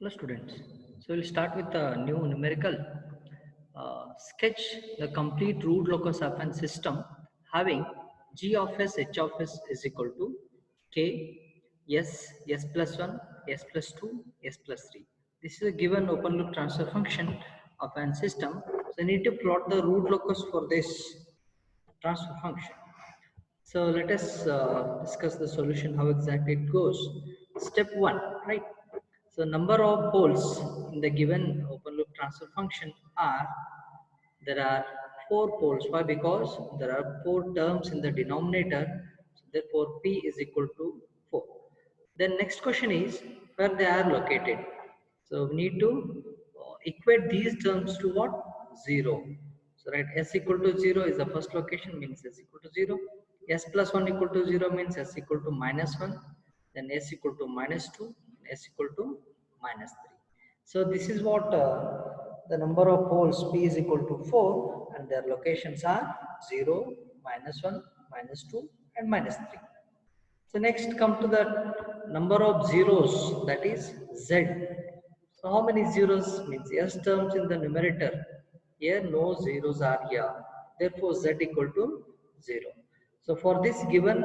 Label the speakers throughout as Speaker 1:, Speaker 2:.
Speaker 1: Hello students. So we'll start with a new numerical. Sketch the complete root locus of an system having g of s h of s is equal to k s s plus 1 s plus 2 s plus 3. This is a given open loop transfer function of an system. So you need to plot the root locus for this transfer function. So let us discuss the solution, how exactly it goes. Step 1, right? So number of poles in the given open loop transfer function are, there are 4 poles. Why? Because there are 4 terms in the denominator. So therefore, P is equal to 4. Then next question is where they are located. So we need to equate these terms to what? 0. So right, s equal to 0 is the first location, means s equal to 0. S plus 1 equal to 0 means s equal to minus 1. Then s equal to minus 2. S equal to minus 3. So this is what the number of poles P is equal to 4 and their locations are 0, minus 1, minus 2 and minus 3. So next come to the number of zeros, that is Z. So how many zeros means S terms in the numerator. Here no zeros are here. Therefore Z equal to 0. So for this given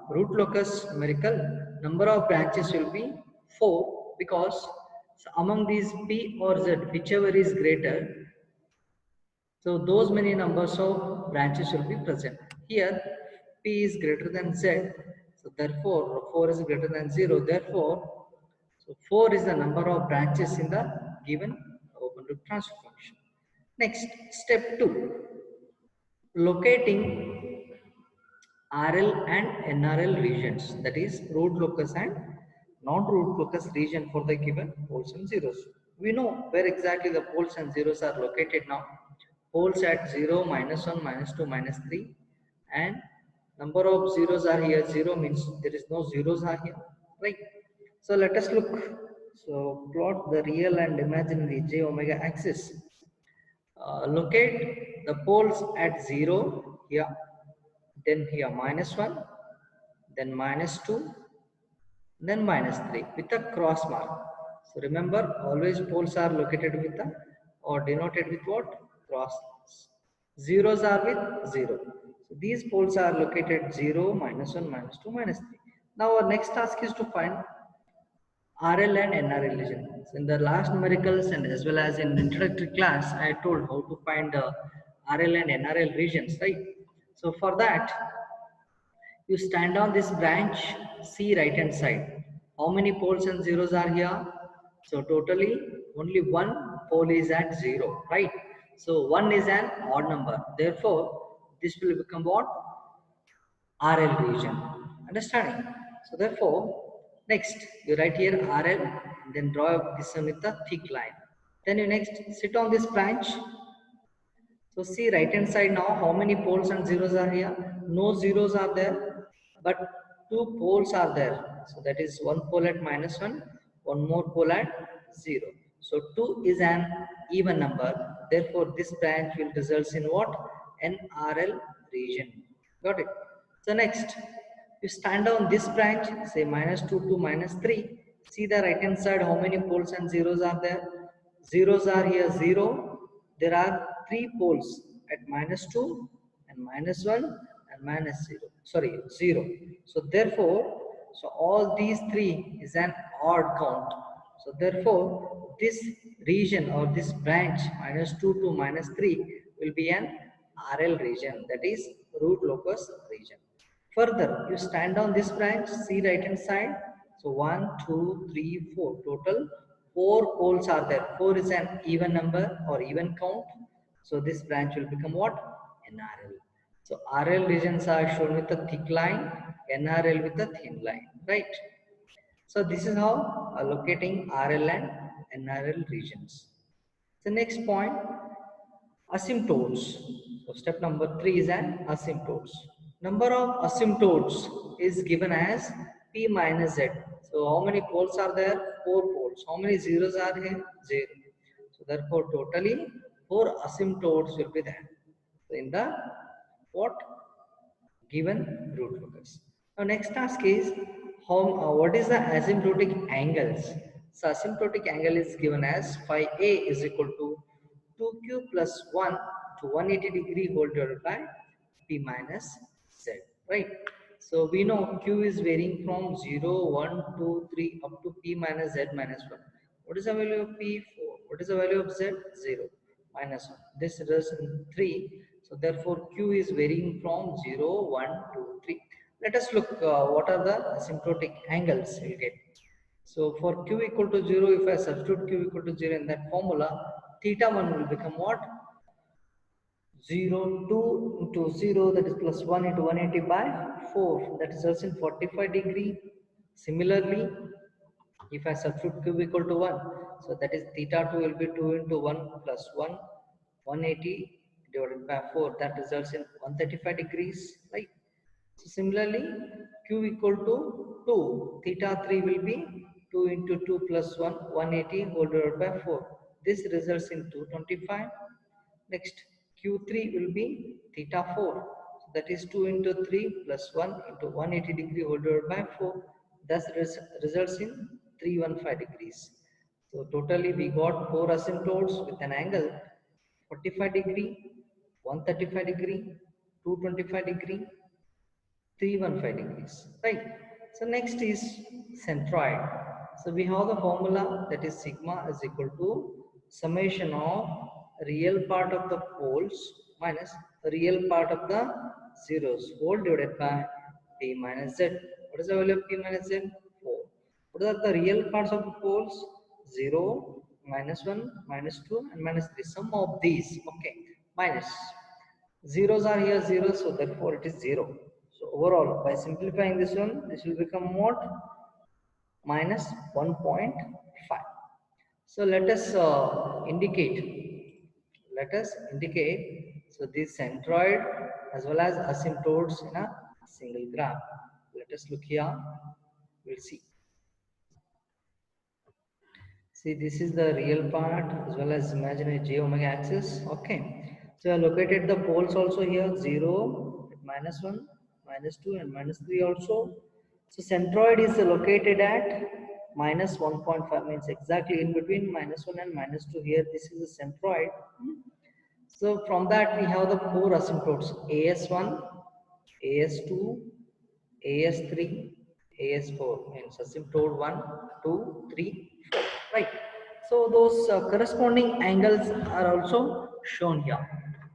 Speaker 1: root locus numerical, number of branches will be 4 because among these P or Z, whichever is greater, so those many numbers of branches will be present. Here P is greater than Z. So therefore 4 is greater than 0. Therefore, so 4 is the number of branches in the given open loop transfer function. Next, step 2. Locating RL and NRL regions, that is root locus and non-root locus region for the given poles and zeros. We know where exactly the poles and zeros are located now. Poles at 0, minus 1, minus 2, minus 3 and number of zeros are here. 0 means there is no zeros are here, right? So let us look. So plot the real and imaginary j omega axis. Locate the poles at 0 here, then here minus 1, then minus 2, then minus 3 with a cross mark. So remember, always poles are located with a or denoted with what? Cross. Zeros are with 0. So these poles are located 0, minus 1, minus 2, minus 3. Now our next task is to find RL and NRL region. So in the last numericals and as well as in introductory class, I told how to find RL and NRL regions, right? So for that, you stand on this branch, see right hand side. How many poles and zeros are here? So totally only one pole is at 0, right? So 1 is an odd number. Therefore, this will become what? RL region. Understanding? So therefore, next you write here RL, then draw this one with a thick line. Then you next sit on this branch. So see right hand side now, how many poles and zeros are here? No zeros are there, but two poles are there. So that is one pole at minus 1, one more pole at 0. So 2 is an even number. Therefore, this branch will result in what? NRL region. Got it? So next, you stand on this branch, say minus 2 to minus 3. See the right hand side, how many poles and zeros are there? Zeros are here 0. There are 3 poles at minus 2 and minus 1 and minus 0. Sorry, 0. So therefore, so all these 3 is an odd count. So therefore, this region or this branch minus 2 to minus 3 will be an RL region, that is root locus region. Further, you stand on this branch, see right hand side. So 1, 2, 3, 4. Total 4 poles are there. 4 is an even number or even count. So this branch will become what? NRL. So RL regions are shown with a thick line, NRL with a thin line, right? So this is how locating RL and NRL regions. The next point, asymptotes. So step number 3 is an asymptotes. Number of asymptotes is given as P minus Z. So how many poles are there? 4 poles. How many zeros are here? 0. So therefore totally 4 asymptotes will be there. So in the what? Given root locus. Now next task is how what is the asymptotic angles? So asymptotic angle is given as phi A is equal to 2q plus 1 to 180 degree whole divided by p minus z, right? So we know q is varying from 0, 1, 2, 3 up to p minus z minus 1. What is the value of p? 4. What is the value of z? 0, minus 1. This results in 3. So therefore q is varying from 0, 1, 2, 3. Let us look what are the asymptotic angles we'll get. So for q equal to 0, if I substitute q equal to 0 in that formula, theta 1 will become what? 0, 2 into 0, that is plus 1 into 180 by 4, that results in 45 degree. Similarly, if I substitute q equal to 1, so that is theta 2 will be 2 into 1 plus 1, 180 divided by 4, that results in 135 degrees, right? So similarly, q equal to 2, theta 3 will be 2 into 2 plus 1, 180 whole divided by 4. This results in 225. Next, q3 will be theta 4. So that is 2 into 3 plus 1 into 180 degree whole divided by 4. Thus results in 315 degrees. So totally we got 4 asymptotes with an angle 45 degree, 135 degree, 225 degree, 315 degrees, right? So next is centroid. So we have the formula, that is sigma is equal to summation of real part of the poles minus real part of the zeros whole divided by p minus z. What is the value of p minus z? 4. What are the real parts of the poles? 0, minus 1, minus 2 and minus 3. Sum of these, okay, minus zeros are here 0, so therefore it is 0. So overall, by simplifying this one, this will become what? Minus 1.5. So let us indicate. Let us indicate. So this centroid as well as asymptotes in a single graph. Let us look here. We'll see. See, this is the real part as well as imaginary j omega axis. Okay. So I located the poles also here 0, minus 1, minus 2 and minus 3 also. So centroid is located at minus 1.5, means exactly in between minus 1 and minus 2 here. This is a centroid. So from that we have the four asymptotes AS1, AS2, AS3, AS4, means asymptote 1, 2, 3, 4, right? So those corresponding angles are also shown here.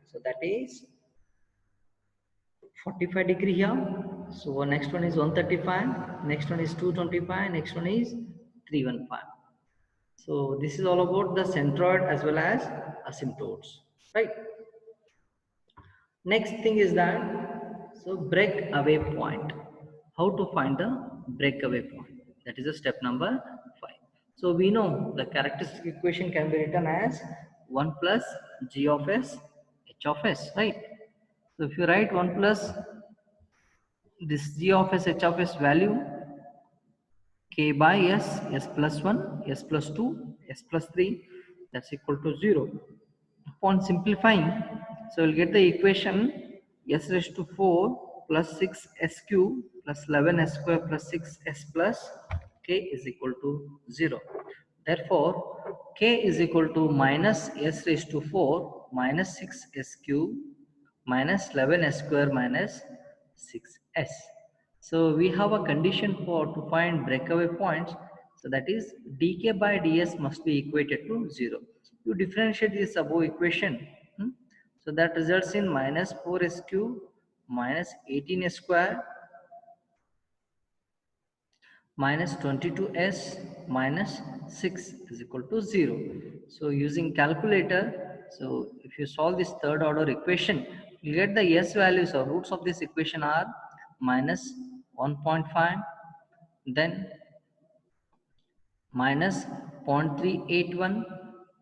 Speaker 1: So that is 45 degree here. So next one is 135, next one is 225, next one is 315. So this is all about the centroid as well as asymptotes, right? Next thing is that, so breakaway point. How to find the breakaway point? That is a step number 5. So we know the characteristic equation can be written as 1 plus g of s h of s, right? So if you write 1 plus this g of s h of s value, k by s, s plus 1, s plus 2, s plus 3, that's equal to 0. Upon simplifying, so we'll get the equation s raised to 4 plus 6s cube plus 11s square plus 6s plus k is equal to 0. Therefore, k is equal to minus s raised to 4 minus 6s cube minus 11s square minus 6s. So we have a condition for to find breakaway points. So that is dk by ds must be equated to 0. You differentiate this above equation. So that results in minus 4s cube minus 18s square minus 22s minus 6 is equal to 0. So using calculator, so if you solve this third order equation, you get the s values or roots of this equation are minus 1.5, then minus 0.381,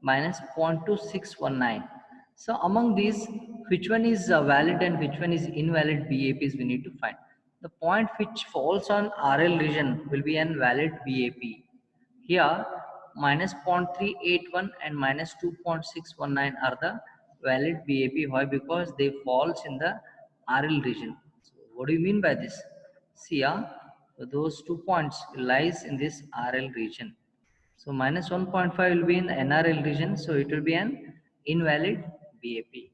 Speaker 1: minus 0.2619. So among these, which one is valid and which one is invalid BAPs we need to find. The point which falls on RL region will be an valid BAP. Here, minus 0.381 and minus 2.619 are the valid BAP. Why? Because they falls in the RL region. So what do you mean by this? See, so those 2 points lies in this RL region. So minus 1.5 will be in the NRL region, so it will be an invalid BAP.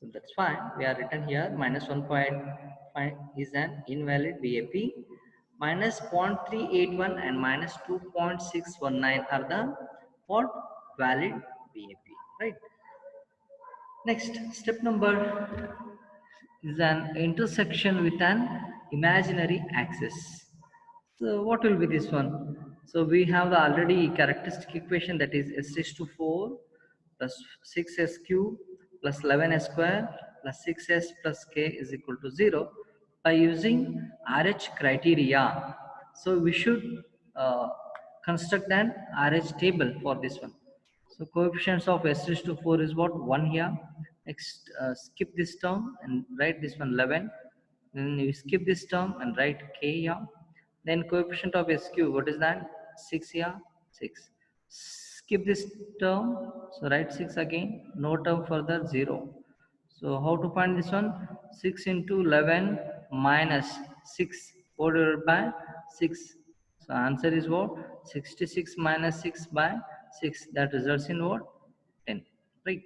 Speaker 1: So that's fine. We are written here minus 1.5 is an invalid BAP. Minus 0.381 and minus 2.619 are the what valid BAP, right? Next, step number is an intersection with an imaginary axis. So what will be this one? So we have the already characteristic equation, that is s raised to 4 plus 6s cube plus 11s square plus 6s plus k is equal to 0 by using RH criteria. So we should construct an RH table for this one. So coefficients of s raised to 4 is what? 1 here. Next, skip this term and write this one 11. Then you skip this term and write k here. Then coefficient of s cube, what is that? 6 here, 6. Skip this term, so write 6 again. No term further, 0. So how to find this one? 6 into 11 minus 6 divided by 6. So answer is what? 66 minus 6 by 6. That results in what? 10. Right?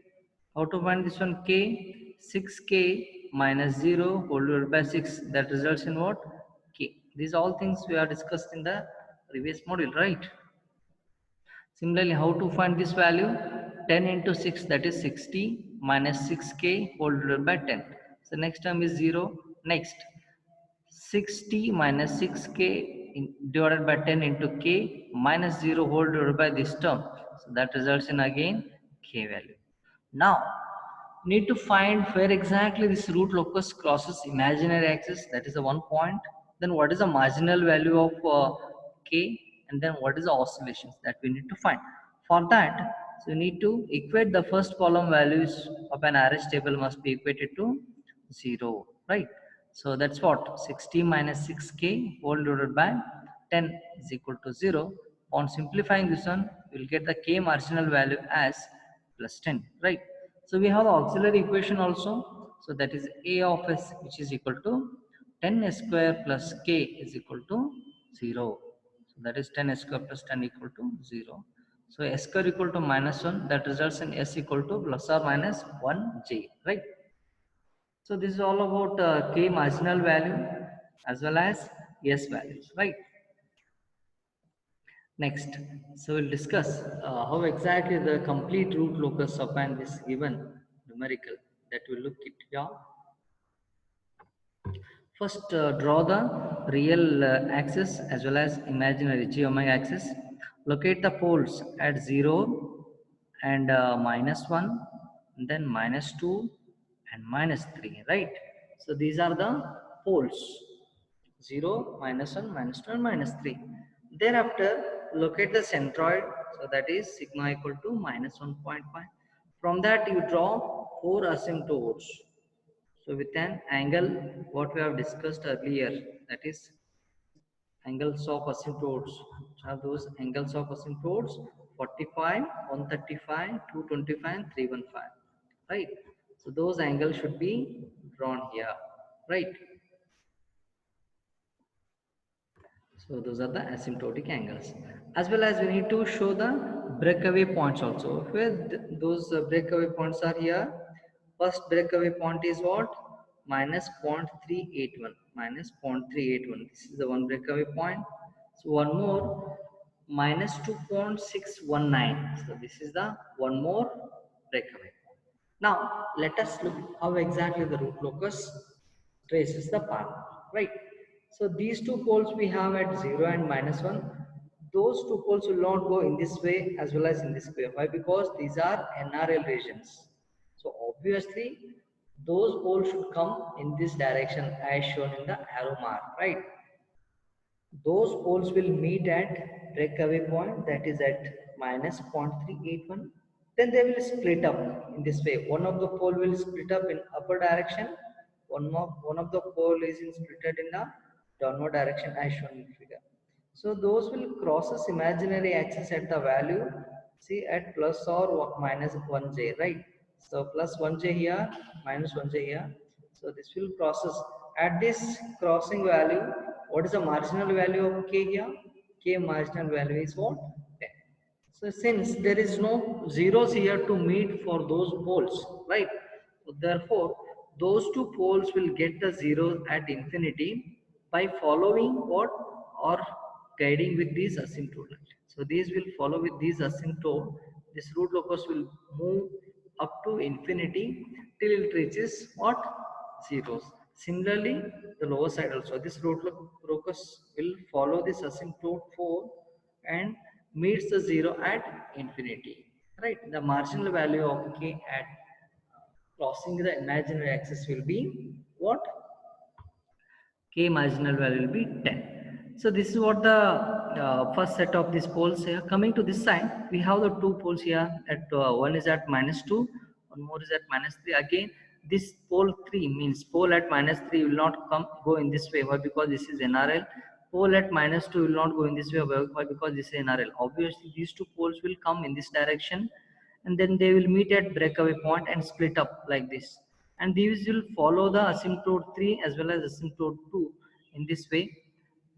Speaker 1: How to find this one? K. 6k minus 0 divided by 6. That results in what? K. These all things we are discussed in the previous module, right? Similarly, how to find this value? 10 into 6, that is 60, minus 6k whole divided by 10. So next term is 0. Next, 60 minus 6k divided by 10 into k minus 0 whole divided by this term. So that results in again k value. Now, need to find where exactly this root locus crosses imaginary axis, that is the one point. Then what is the marginal value of k, and then what is the oscillations that we need to find. For that, so you need to equate the first column values of an RH table must be equated to 0, right? So that's what 60 minus 6k whole divided by 10 is equal to 0. On simplifying this one, we will get the k marginal value as plus 10, right? So we have the auxiliary equation also. So that is A of s, which is equal to 10 square plus k is equal to 0. So that is 10 square plus 10 equal to 0. So s square equal to minus 1, that results in s equal to plus or minus 1j, right? So this is all about k marginal value as well as s values, right? Next, so we'll discuss how exactly the complete root locus upon this given numerical that we look at here. First, draw the real axis as well as imaginary geometric axis. Locate the poles at 0 and minus 1, and then minus 2 and minus 3, right? So these are the poles. 0, minus 1, minus 2 and minus 3. Thereafter, locate the centroid, so that is sigma equal to minus 1.5. From that you draw 4 asymptotes. So with an angle, what we have discussed earlier, that is angles of asymptotes. Have those angles of asymptotes 45, 135, 225 and 315, right? So those angles should be drawn here, right? So those are the asymptotic angles. As well as we need to show the breakaway points also. Where those breakaway points are here. First breakaway point is what? Minus 0.381. Minus 0.381. This is the one breakaway point. So one more minus 2.619. So this is the one more breakaway. Now let us look how exactly the root locus traces the path, right? So these two poles we have at 0 and minus 1. Those two poles will not go in this way as well as in this way. Why? Because these are NRL regions. So obviously those poles should come in this direction as shown in the arrow mark, right? Those poles will meet at breakaway point, that is at minus 0.381. Then they will split up in this way. One of the pole will split up in upper direction. One of the pole is split in the downward direction as shown in figure. So those will crosses imaginary axis at the value, see, at plus or minus 1j, right? So plus 1j here, minus 1j here. So this will crosses at this crossing value. What is the marginal value of k here? K K marginal value is what? 10. So since there is no zeros here to meet for those poles, right? So therefore, those two poles will get the zeros at infinity by following what, or guiding with these asymptote lines. So these will follow with these asymptote. This root locus will move up to infinity till it reaches what? Zeros. Similarly, the lower side also, this root locus will follow this asymptote 4 and meets the zero at infinity, right? The marginal value of k at crossing the imaginary axis will be what? K marginal value will be 10. So this is what the first set of these poles here. Coming to this side, we have the two poles here. At one is at -2, one more is at -3. Again, this pole 3 means pole at -3 will not go in this way. Why? Because this is NRL. Pole at -2 will not go in this way. Why? Because this is NRL. Obviously, these two poles will come in this direction, and then they will meet at breakaway point and split up like this, and these will follow the asymptote 3 as well as asymptote 2 in this way.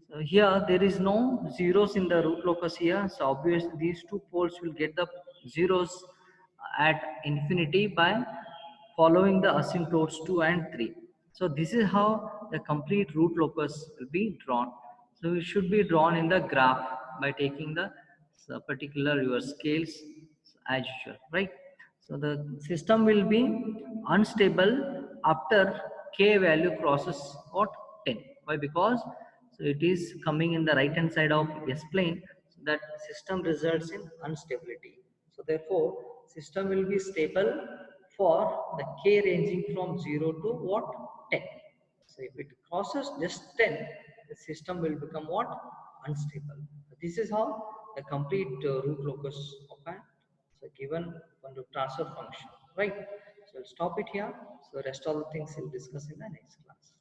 Speaker 1: So here there is no zeros in the root locus here, so obviously these two poles will get the zeros at infinity by following the asymptotes 2 and 3. So this is how the complete root locus will be drawn. So it should be drawn in the graph by taking the particular your scales as usual, right? So the system will be unstable after k value crosses what? 10. Why? Because so it is coming in the right hand side of S plane, so that system results in instability. So therefore, system will be stable for the k ranging from 0 to what? 10. So if it crosses just 10, the system will become what? Unstable. This is how the complete root locus occurs. So given on the transfer function, right? So we'll stop it here. So rest all the things we'll discuss in the next class.